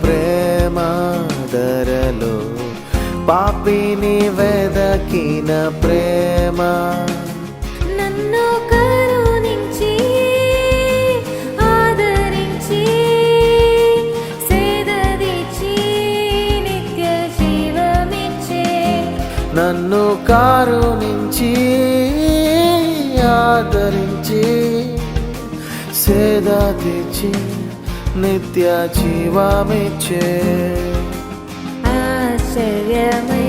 ప్రేమ ధరలో పాపిని వెదకిన ప్రేమ. నన్ను కరుణించి ఆదరించి సేదదీచి నిత్య జీవమిచ్చే. నన్ను కరుణించి ఆదరించి సేద తీర్చి నిత్య జీవమిచ్చే. ఆశ్చర్యమై